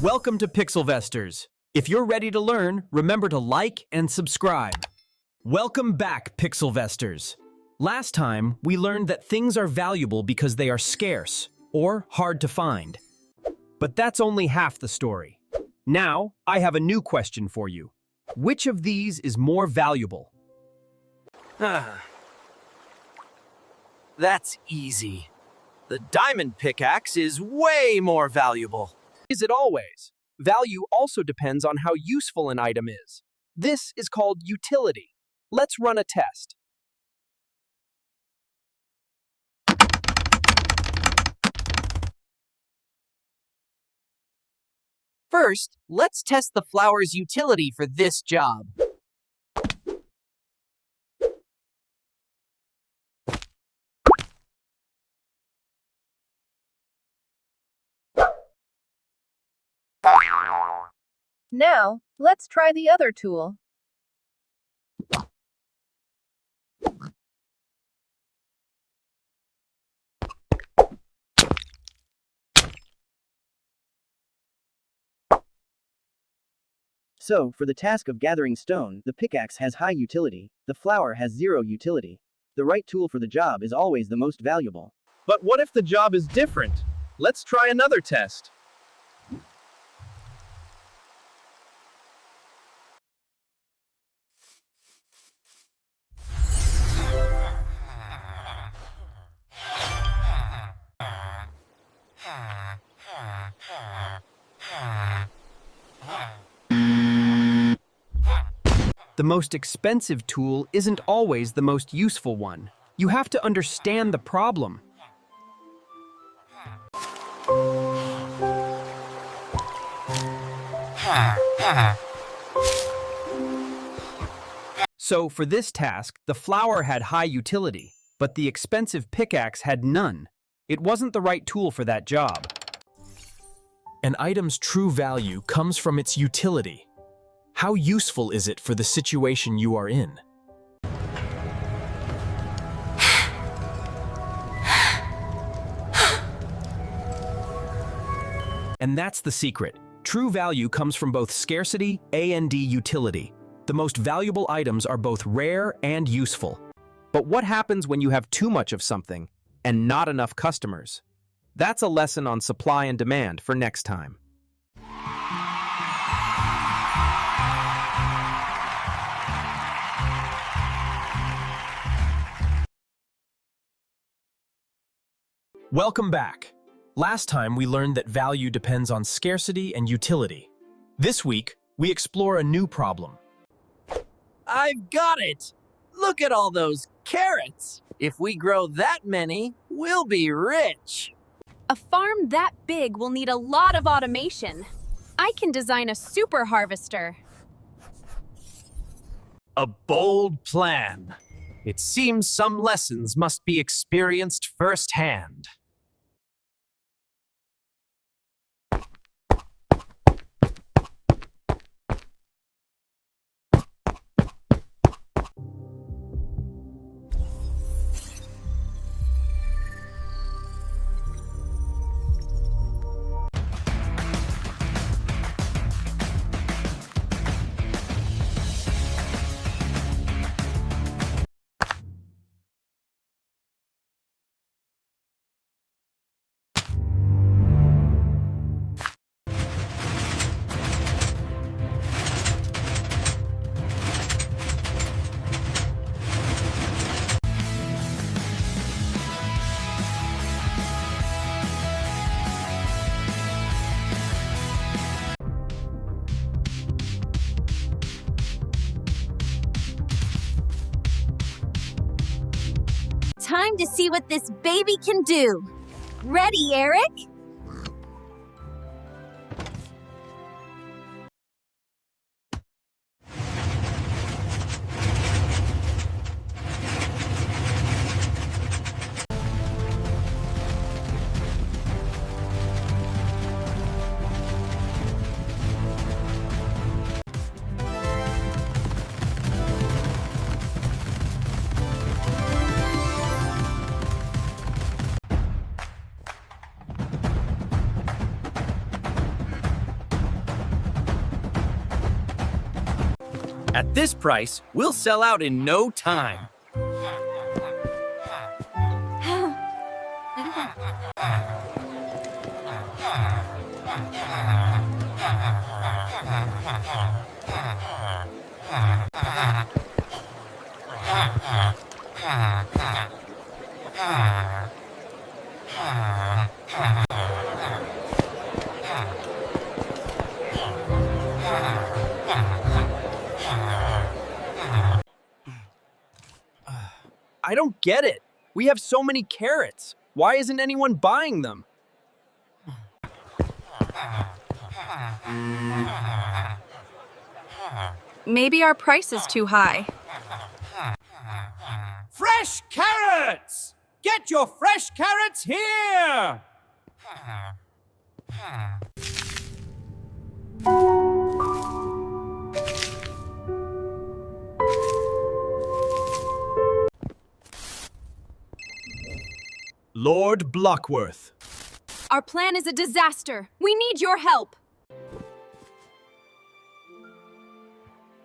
Welcome to Pixelvestors. If you're ready to learn, remember to like and subscribe. Welcome back, Pixelvestors. Last time, we learned that things are valuable because they are scarce or hard to find. But that's only half the story. Now, I have a new question for you. Which of these is more valuable? That's easy. The diamond pickaxe is way more valuable. Is it always? Value also depends on how useful an item is. This is called utility. Let's run a test. First, let's test the flower's utility for this job. Now, let's try the other tool. So, for the task of gathering stone, the pickaxe has high utility, the flower has zero utility. The right tool for the job is always the most valuable. But what if the job is different? Let's try another test. The most expensive tool isn't always the most useful one. You have to understand the problem. So for this task, the flower had high utility, but the expensive pickaxe had none. It wasn't the right tool for that job. An item's true value comes from its utility. How useful is it for the situation you are in? And that's the secret. True value comes from both scarcity and utility. The most valuable items are both rare and useful. But what happens when you have too much of something and not enough customers? That's a lesson on supply and demand for next time. Welcome back. Last time we learned that value depends on scarcity and utility. This week, we explore a new problem. I've got it! Look at all those carrots! If we grow that many, we'll be rich! A farm that big will need a lot of automation. I can design a super harvester. A bold plan. It seems some lessons must be experienced firsthand. Time to see what this baby can do. Ready, Eric? At this price, we'll sell out in no time. I don't get it. We have so many carrots. Why isn't anyone buying them? Maybe our price is too high. Fresh carrots! Get your fresh carrots here! Lord Blockworth. Our plan is a disaster. We need your help.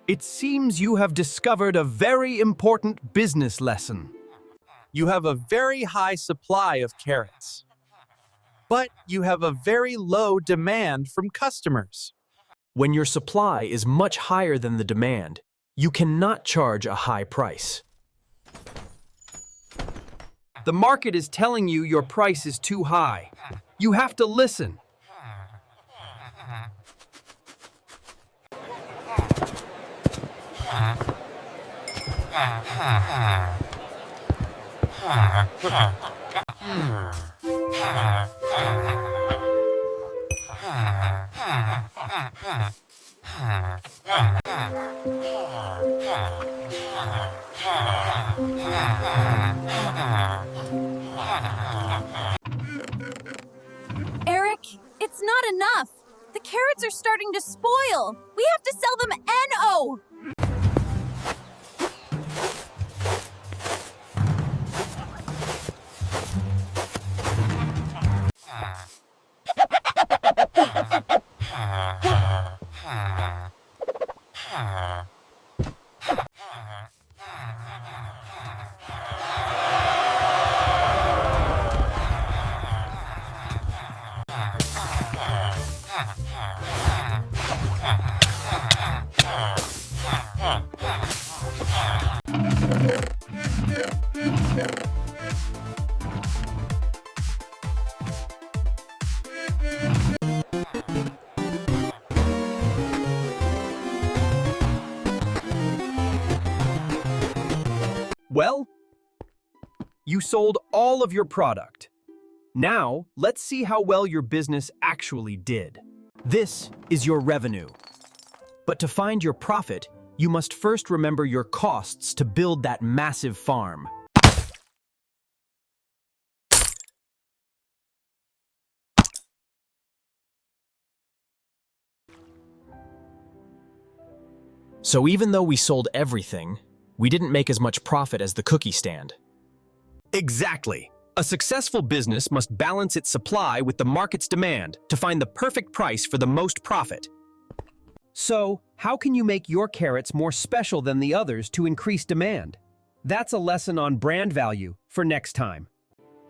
It seems you have discovered a very important business lesson. You have a very high supply of carrots, but you have a very low demand from customers. When your supply is much higher than the demand, you cannot charge a high price. The market is telling you your price is too high. You have to listen. Eric, it's not enough. The carrots are starting to spoil. We have to sell them NO. Well, you sold all of your product. Now, let's see how well your business actually did. This is your revenue. But to find your profit, you must first remember your costs to build that massive farm. So even though we sold everything, we didn't make as much profit as the cookie stand. Exactly. A successful business must balance its supply with the market's demand to find the perfect price for the most profit. So, how can you make your carrots more special than the others to increase demand? That's a lesson on brand value for next time.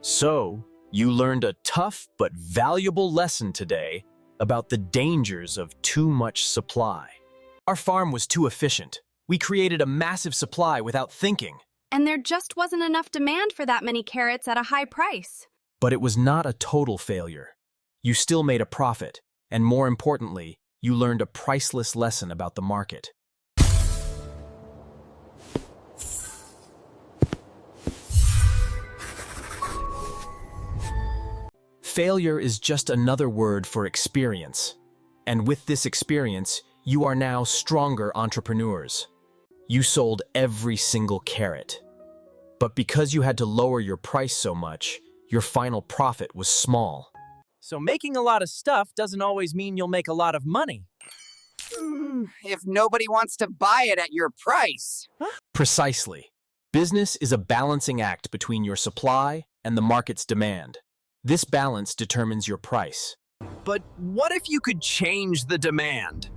So, you learned a tough but valuable lesson today about the dangers of too much supply. Our farm was too efficient. We created a massive supply without thinking. And there just wasn't enough demand for that many carrots at a high price. But it was not a total failure. You still made a profit, and more importantly, you learned a priceless lesson about the market. Failure is just another word for experience. And with this experience, you are now stronger entrepreneurs. You sold every single carrot. But because you had to lower your price so much, your final profit was small. So making a lot of stuff doesn't always mean you'll make a lot of money. If nobody wants to buy it at your price. Precisely. Business is a balancing act between your supply and the market's demand. This balance determines your price. But what if you could change the demand?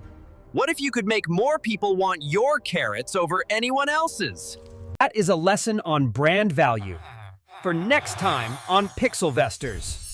What if you could make more people want your carrots over anyone else's? That is a lesson on brand value. For next time on Pixelvestors.